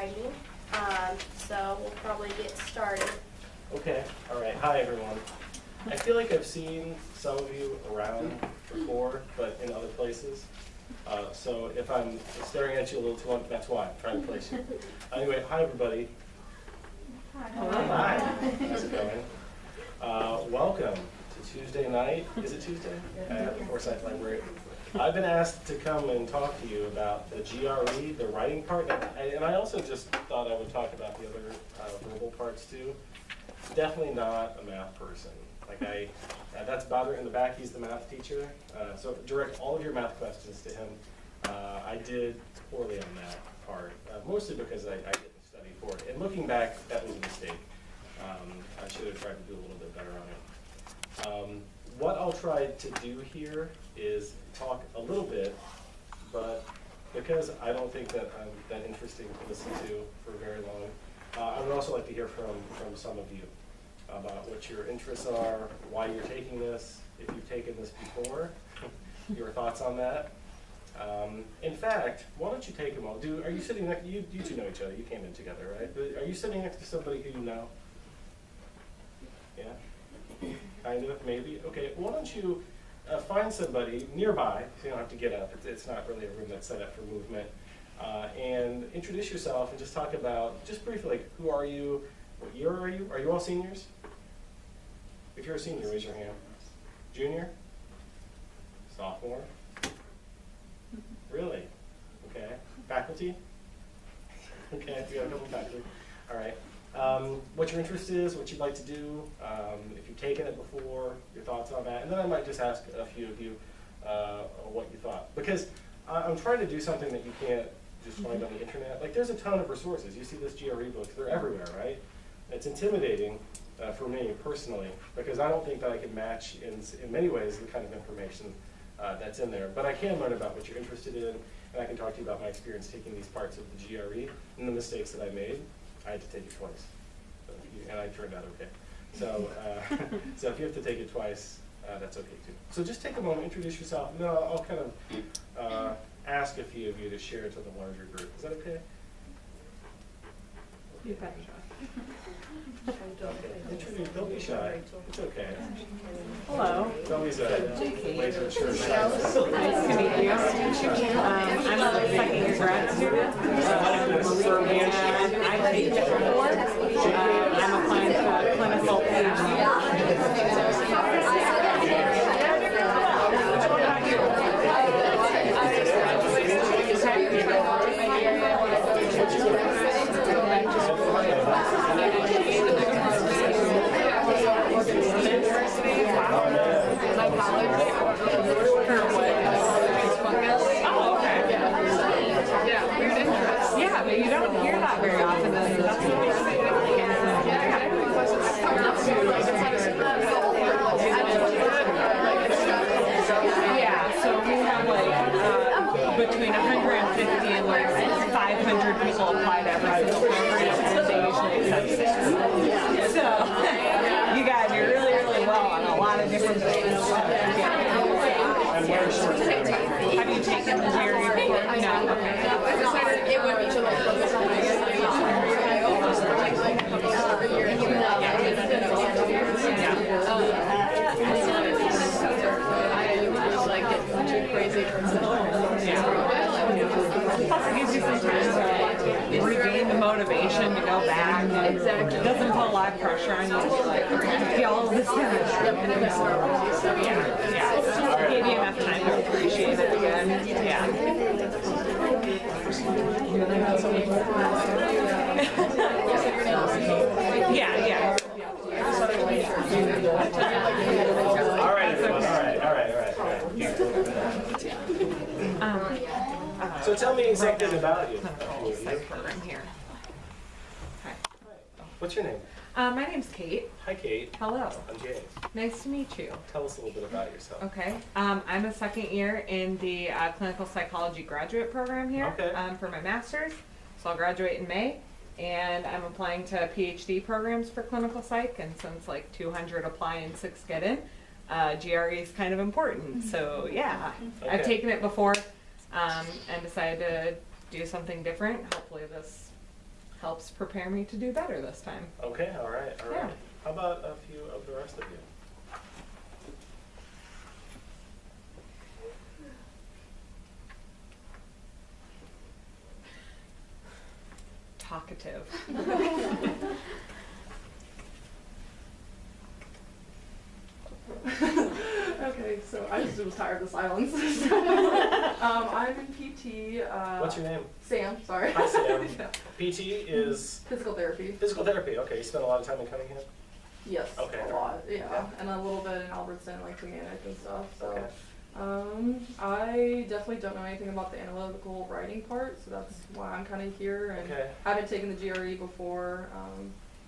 writing. So we'll probably get started. Okay, all right. Hi, everyone. I feel like I've seen some of you around before, but in other places. So if I'm staring at you a little too much, that's why I'm trying to place you. Anyway, hi, everybody. Hi. Hi. How's it going? Welcome to Tuesday night. Is it Tuesday? At the Forsyth Library. I've been asked to come and talk to you about the GRE, the writing part, and I also just thought I would talk about the other verbal parts too. Definitely not a math person. Like that's Badr in the back. He's the math teacher. So direct all of your math questions to him. I did poorly on that part, mostly because I didn't study for it. And looking back, that was a mistake. I should have tried to do a little bit better on it. What I'll try to do here is talk a little bit, but because I don't think that I'm that interesting to listen to for very long, I would also like to hear from some of you about what your interests are, why you're taking this, if you've taken this before, your thoughts on that. In fact, why don't you take them all? Are you sitting next? You two know each other. You came in together, right? But are you sitting next to somebody who you know? Yeah, kind of, maybe. Okay. Why don't you find somebody nearby? So you don't have to get up. It's not really a room that's set up for movement. And introduce yourself and just talk about, just briefly, like, who are you? What year are you? Are you all seniors? If you're a senior, raise your hand. Junior? Sophomore? Really? Okay. Faculty? Okay, we got a couple faculty. All right. What your interest is, what you'd like to do, if you've taken it before, your thoughts on that. And then I might just ask a few of you what you thought. Because I'm trying to do something that you can't just find on the internet. Like, there's a ton of resources. You see this GRE book, they're everywhere, right? It's intimidating for me personally, because I don't think that I can match in many ways the kind of information that's in there. But I can learn about what you're interested in, and I can talk to you about my experience taking these parts of the GRE and the mistakes that I made. I had to take it twice, and I turned out okay. So, so if you have to take it twice, that's okay too. So just take a moment, introduce yourself, and then I'll kind of ask a few of you to share to the larger group. Is that okay? You bet. Okay. Don't be shy. It's okay. Hello. It's always a way to ensure Nice to meet you. I'm a second year grad student. And I teach at Ford. I'm applying to a clinical Yeah, but you don't hear that very often. Yeah, so we have like between 150 and like 500 people apply to every single program, and they usually accept 6. So you guys do really, really well on a lot of different things. Have you taken the GRE before? No. Okay. It would be Plus it gives you some time to regain the motivation to go back. Exactly. It doesn't put a lot of pressure on you to be like, okay, get all of this done. Yeah. Give you enough time to appreciate it again. Yeah. Yeah. All right, everyone. All right. So tell me something about you. Program here. What's your name? My name's Kate. Hi, Kate. Hello. I'm James. Nice to meet you. Tell us a little bit about yourself. Okay. I'm a second year in the clinical psychology graduate program here. Okay. For my master's. So I'll graduate in May. And I'm applying to PhD programs for clinical psych. And since like 200 apply and 6 get in, GRE is kind of important. So yeah, Okay. I've taken it before and decided to do something different. Hopefully this helps prepare me to do better this time. Okay, all right, all right. Yeah. How about a few of the rest of you? Talkative. Okay, so I just was tired of the silence. I'm in PT. What's your name? Sam, sorry. Hi, Sam. Yeah. PT is Physical therapy. physical therapy. Okay, you spend a lot of time in Cunningham? Yes, Okay. a lot, yeah. Yeah. And a little bit in Albertson, like Organic and stuff, so. Okay. I definitely don't know anything about the analytical writing part, so that's why I'm kind of here. And Okay. haven't taken the GRE before,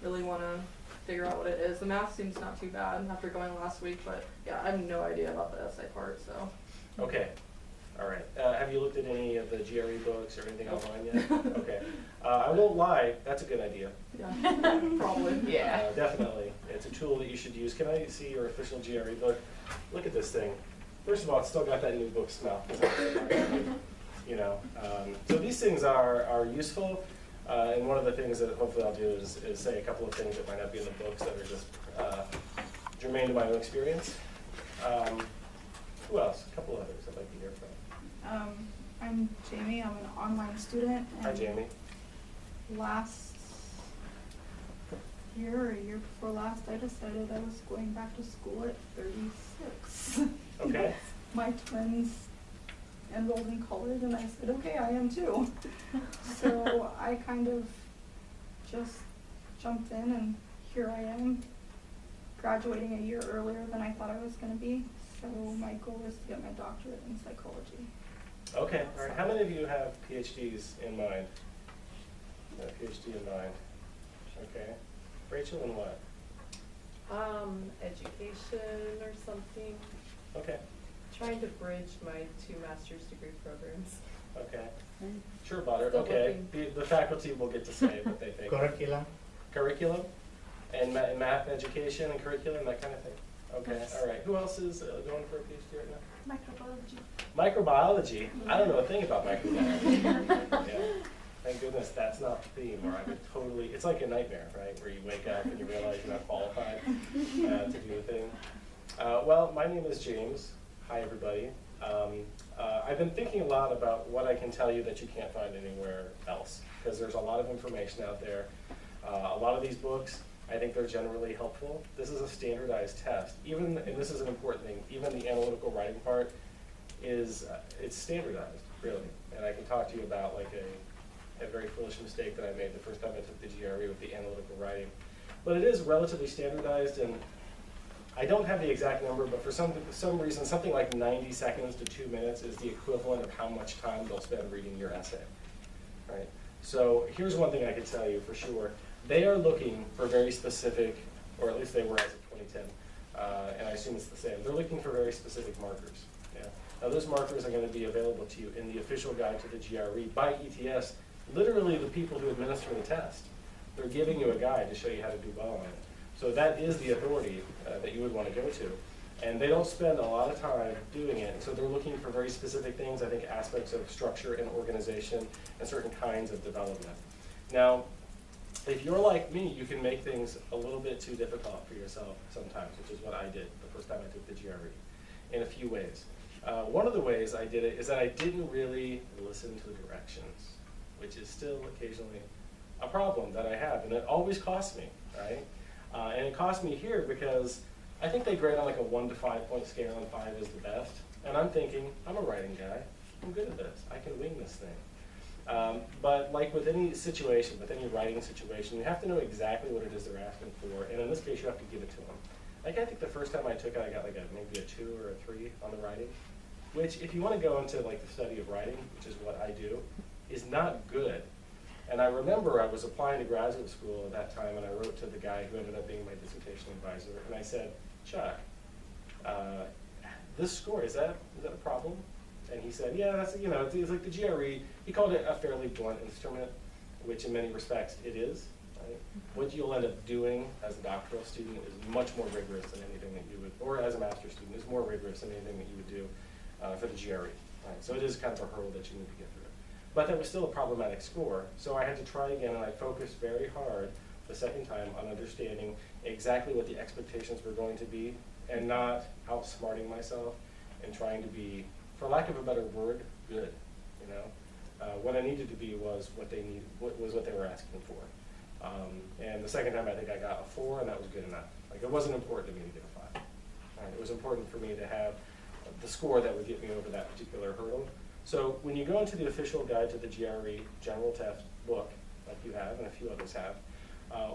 really want to figure out what it is. The math seems not too bad after going last week, but yeah, I have no idea about the essay part, so. Okay, all right. Have you looked at any of the GRE books or anything online yet? Okay. I won't lie, that's a good idea. Yeah, probably. Yeah. Definitely. It's a tool that you should use. Can I see your official GRE book? Look at this thing. First of all, it's still got that new book smell. You know, so these things are useful. And one of the things that hopefully I'll do is say a couple of things that might not be in the books that are just germane to my own experience. Who else? A couple others I'd like to hear from. I'm Jamie. I'm an online student. Hi, and Jamie. Last year or a year before last, I decided I was going back to school at 36. Okay. My twins enrolled in college, and I said, okay, I am too. So I kind of just jumped in, and here I am, graduating a year earlier than I thought I was going to be. So my goal is to get my doctorate in psychology. Okay. All right. How many of you have PhDs in mind? A PhD in mind. Okay. Rachel, in what? Education or something. Okay. Trying to bridge my 2 master's degree programs. Okay. Sure, Butter. Still Okay. The faculty will get to say what they think. Curriculum. Curriculum? And math education and curriculum, that kind of thing? Okay, Yes. all right. Who else is going for a PhD right now? Microbiology. Microbiology? I don't know a thing about microbiology. Yeah. Thank goodness that's not the theme, or I would totally, it's like a nightmare, right? Where you wake up and you realize you're not qualified to do the thing. Well, my name is James. Hi, everybody. I've been thinking a lot about what I can tell you that you can't find anywhere else, because there's a lot of information out there. A lot of these books, I think they're generally helpful. This is a standardized test. Even, and this is an important thing, even the analytical writing part is, it's standardized, really. And I can talk to you about like a very foolish mistake that I made the first time I took the GRE with the analytical writing. But it is relatively standardized, and I don't have the exact number, but for some reason, something like 90 seconds to 2 minutes is the equivalent of how much time they'll spend reading your essay, right? So here's one thing I can tell you for sure. They are looking for very specific, or at least they were as of 2010, and I assume it's the same. They're looking for very specific markers. Yeah. Now those markers are going to be available to you in the official guide to the GRE by ETS, literally the people who administer the test. They're giving you a guide to show you how to do well on it. So that is the authority that you would want to go to. And they don't spend a lot of time doing it. And so they're looking for very specific things, I think aspects of structure and organization and certain kinds of development. Now, if you're like me, you can make things a little bit too difficult for yourself sometimes, which is what I did the first time I took the GRE, in a few ways. One of the ways I did it is that I didn't really listen to the directions, which is still occasionally a problem that I have, and it always costs me, right? And it cost me here because I think they grade on like a 1 to 5 point scale, and 5 is the best. And I'm thinking, I'm a writing guy. I'm good at this. I can wing this thing. But like with any situation, with any writing situation, you have to know exactly what it is they're asking for. And in this case, you have to give it to them. Like I think the first time I took it, I got like maybe a 2 or a 3 on the writing, which if you want to go into like the study of writing, which is what I do, is not good. And I remember I was applying to graduate school at that time, and I wrote to the guy who ended up being my dissertation advisor, and I said, Chuck, this score, is that a problem? And he said, yeah, that's, you know, it's like the GRE. He called it a fairly blunt instrument, which in many respects it is. Right? What you'll end up doing as a doctoral student is much more rigorous than anything that you would, or as a master's student, is more rigorous than anything that you would do for the GRE. Right? So it is kind of a hurdle that you need to get through. but that was still a problematic score. So I had to try again, and I focused very hard the second time on understanding exactly what the expectations were going to be and not outsmarting myself and trying to be, for lack of a better word, good, you know? What I needed to be was what they needed, was what they were asking for. And the second time I think I got a 4, and that was good enough. Like, it wasn't important to me to get a 5. It was important for me to have the score that would get me over that particular hurdle. So when you go into the official guide to the GRE general test book, like you have and a few others have,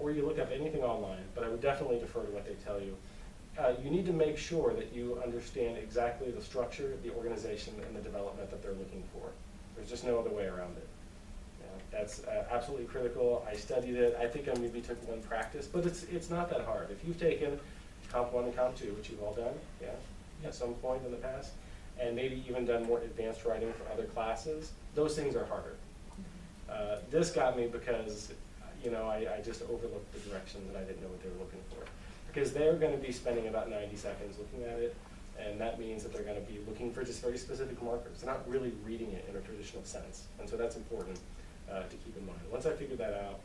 or you look up anything online, but I would definitely defer to what they tell you. You need to make sure that you understand exactly the structure, the organization, and the development that they're looking for. There's just no other way around it. You know, that's absolutely critical. I studied it. I think I maybe took one practice, but it's not that hard. If you've taken Comp 1 and Comp 2, which you've all done, yeah, at some point in the past, and maybe even done more advanced writing for other classes, those things are harder. This got me because, you know, I just overlooked the directions and I didn't know what they were looking for. Because they're going to be spending about 90 seconds looking at it, and that means that they're going to be looking for just very specific markers. They're not really reading it in a traditional sense, and so that's important to keep in mind. Once I figured that out,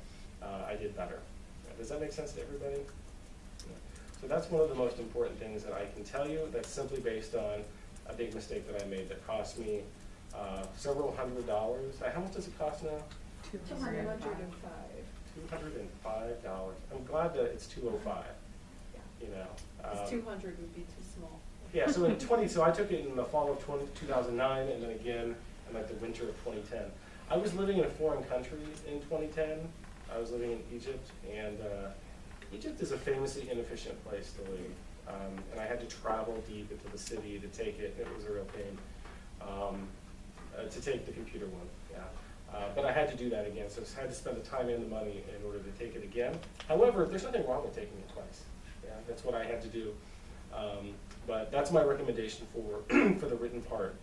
I did better. Does that make sense to everybody? Yeah. So that's one of the most important things that I can tell you. That's simply based on a big mistake that I made that cost me several $100s. How much does it cost now? $205. $205. I'm glad that it's $205. You know, 200 would be too small. yeah. So so I took it in the fall of 2009, and then again in like the winter of 2010. I was living in a foreign country in 2010. I was living in Egypt, and Egypt is a famously inefficient place to live. And I had to travel deep into the city to take it. It was a real pain to take the computer one. Yeah. But I had to do that again, so I had to spend the time and the money in order to take it again. However, there's nothing wrong with taking it twice. Yeah, that's what I had to do. But that's my recommendation for for the written part.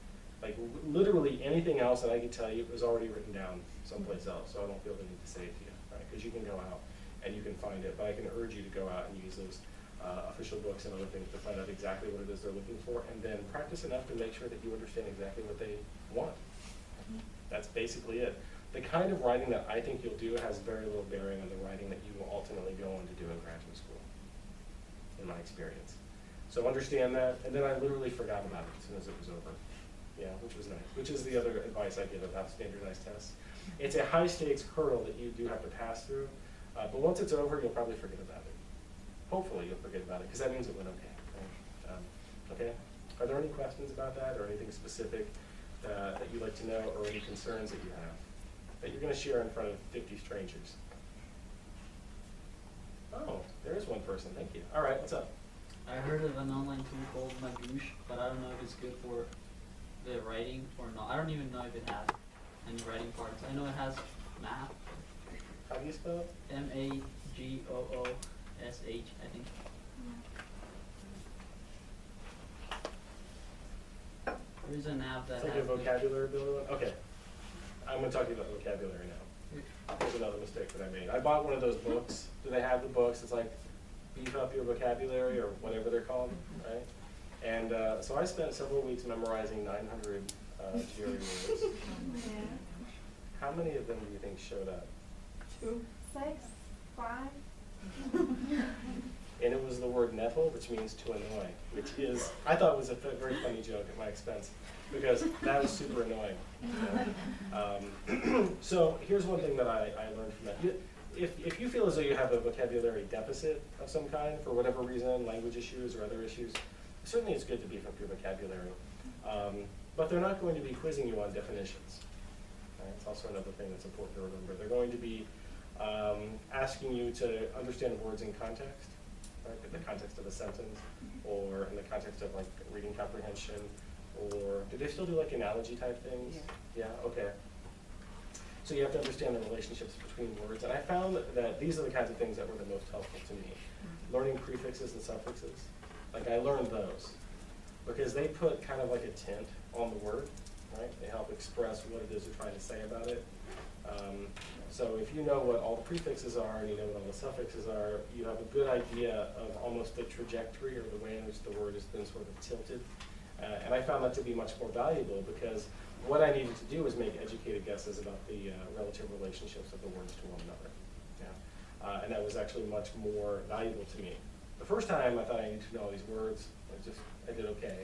Like literally anything else that I could tell you is already written down someplace else, so I don't feel the need to say it to you, right? Because you can go out and you can find it, but I can urge you to go out and use those official books and other things to find out exactly what it is they're looking for, and then practice enough to make sure that you understand exactly what they want. That's basically it. The kind of writing that I think you'll do has very little bearing on the writing that you will ultimately go on to do in graduate school, in my experience. So understand that, and then I literally forgot about it as soon as it was over. Yeah, which was nice, which is the other advice I give about standardized tests. It's a high stakes hurdle that you do have to pass through, but once it's over, you'll probably forget about it. Hopefully you'll forget about it, because that means it went okay. Right? Okay, are there any questions about that, or anything specific that you'd like to know, or any concerns that you have, that you're going to share in front of 50 strangers? Oh, there is one person, thank you. All right, what's up? I heard of an online tool called Magoosh, but I don't know if it's good for the writing or not. I don't even know if it has any writing parts. I know it has math. How do you spell it? M-A-G-O-O-S-H, I think. There is an app that It's like a has vocabulary builder one? Okay. I'm going to talk to you about vocabulary now. Here's another mistake that I made. I bought one of those books. Do they have the books? It's like beef up your vocabulary or whatever they're called, right? And so I spent several weeks memorizing 900 GRE words. How many of them do you think showed up? 2. 6, 5. And it was the word nettle, which means to annoy, which is, I thought was a very funny joke at my expense, because that was super annoying. So here's one thing that I learned from that. If you feel as though you have a vocabulary deficit of some kind, for whatever reason, language issues or other issues, certainly it's good to beef up your vocabulary. But they're not going to be quizzing you on definitions. Right? It's also another thing that's important to remember. They're going to be asking you to understand words in context, right? In the context of a sentence, or in the context of like reading comprehension, or do they still do like analogy type things? Yeah, okay. So you have to understand the relationships between words, and I found that these are the kinds of things that were the most helpful to me. Learning prefixes and suffixes, like I learned those, because they put kind of like a tint on the word, right? They help express what it is you're trying to say about it. So if you know what all the prefixes are and you know what all the suffixes are, you have a good idea of almost the trajectory or the way in which the word has been sort of tilted. And I found that to be much more valuable, because what I needed to do was make educated guesses about the relative relationships of the words to one another. Yeah. And that was actually much more valuable to me. The first time I thought I needed to know all these words, I did okay.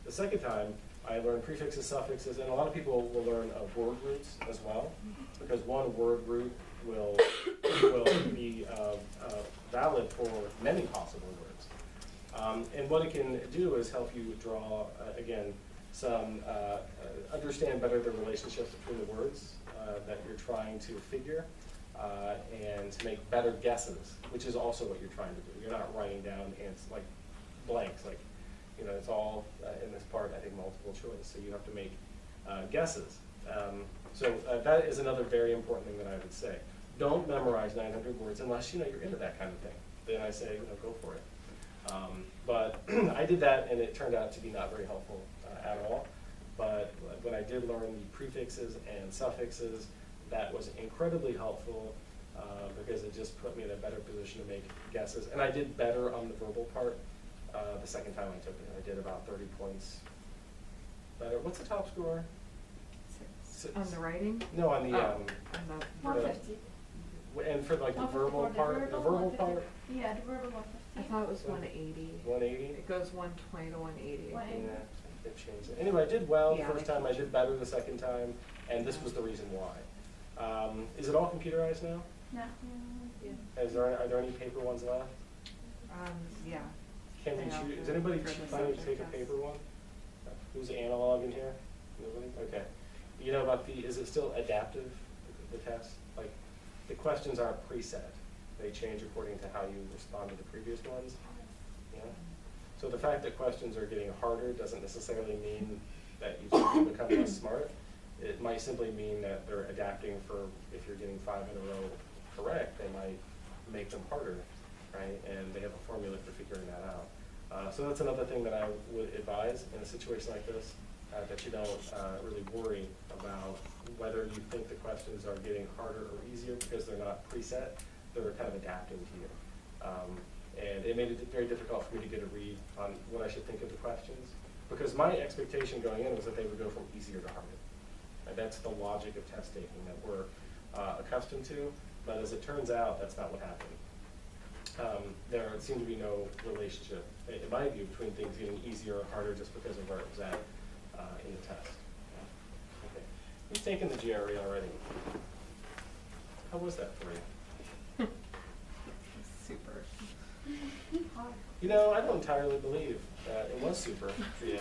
The second time, I learned prefixes, suffixes, and a lot of people will learn word roots as well, because one word root will be valid for many possible words. And what it can do is help you draw, again, some, understand better the relationships between the words that you're trying to figure, and to make better guesses, which is also what you're trying to do. You're not writing down like blanks, like, you know, it's all in this part, I think, multiple choice. So you have to make guesses. So that is another very important thing that I would say. Don't memorize 900 words unless, you know, you're into that kind of thing. Then I say, you know, go for it. But I did that, and it turned out to be not very helpful at all. But when I did learn the prefixes and suffixes, that was incredibly helpful because it just put me in a better position to make guesses. And I did better on the verbal part the second time I took it. I did about 30 points better. What's the top score? On the writing? No, on the, On the 150. and for like the verbal part, Yeah, the verbal 150. I thought it was 180. 180? It goes 120 to 180. Yeah, they've changed it. Anyway, I did well the Yeah, first they time. I did better the second time, and this was the reason why. Is it all computerized now? No. Yeah. Are there any paper ones left? Yeah. Can we Yeah, choose? Is anybody for the planning to take subject a test. paper one? Who's analog in here? Nobody? Okay. You know about is it still adaptive, the test? Like, the questions aren't preset. They change according to how you respond to the previous ones. Yeah? So the fact that questions are getting harder doesn't necessarily mean that you suddenly become less smart. It might simply mean that they're adapting for, if you're getting 5 in a row correct, they might make them harder, right? And they have a formula for figuring that out. So that's another thing that I would advise in a situation like this, that you don't really worry about whether you think the questions are getting harder or easier because they're not preset. They're kind of adapting to you. And it made it very difficult for me to get a read on what I should think of the questions, because my expectation going in was that they would go from easier to harder. And that's the logic of test taking that we're accustomed to, but as it turns out, that's not what happened. There seemed to be no relationship, in my view, between things getting easier or harder just because of where it was at in the test. Okay. You've taken the GRE already. How was that for you? Super. You know, I don't entirely believe that it was super for you.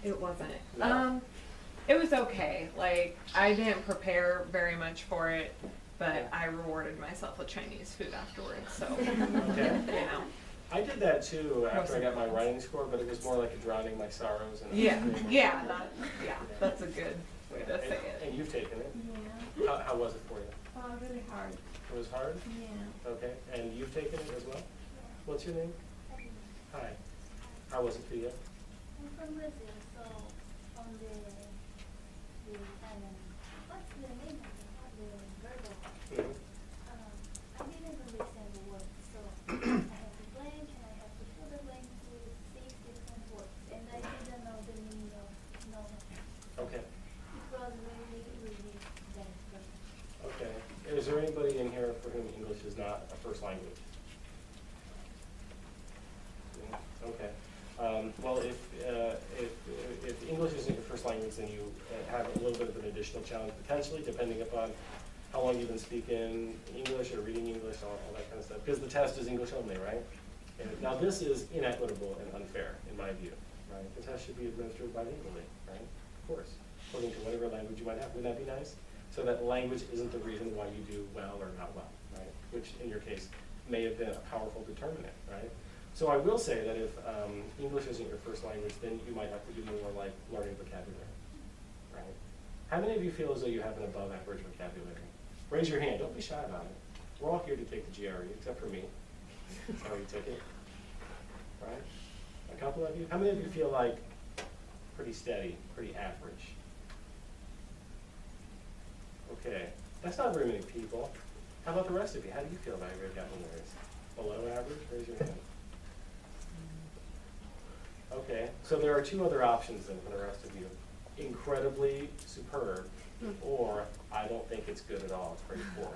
It wasn't. No. It was okay. Like, I didn't prepare very much for it, but I rewarded myself with Chinese food afterwards, so, Okay. you know. I did that too after I got my writing score, but it was more like a drowning my sorrows. And Yeah, that's a good way to say it. And you've taken it. Yeah. How was it for you? Really hard. It was hard? Yeah. Okay. And you've taken it as well? What's your name? Hi. How was it for you? I'm from Brazil, so on the what's the name of the verbal? Mhm. I didn't understand the word, so I have to blank and I have to fill the blank with 6 different words, and I didn't know the meaning of none of them. Okay. It was really, really bad for me. Okay. Is there anybody in here for whom English is not a first language? Yeah. Okay. Well, if English isn't your first language, then you have a little bit of an additional challenge potentially, depending upon how long you've been speaking English or reading English, all that kind of stuff. Because the test is English only, right? And now this is inequitable and unfair, in my view, right? The test should be administered bilingually, right? Of course, according to whatever language you might have. Wouldn't that be nice? So that language isn't the reason why you do well or not well, right? Which, in your case, may have been a powerful determinant, right? So I will say that if English isn't your first language, then you might have to do more like learning vocabulary, right? How many of you feel as though you have an above average vocabulary? Raise your hand, don't be shy about it. We're all here to take the GRE, except for me. That's how you took it, right? A couple of you? How many of you feel like pretty steady, pretty average? Okay, that's not very many people. How about the rest of you? How do you feel about your vocabularies? Below average? Raise your hand. Okay, so there are 2 other options then for the rest of you. incredibly superb, or I don't think it's good at all, it's pretty poor.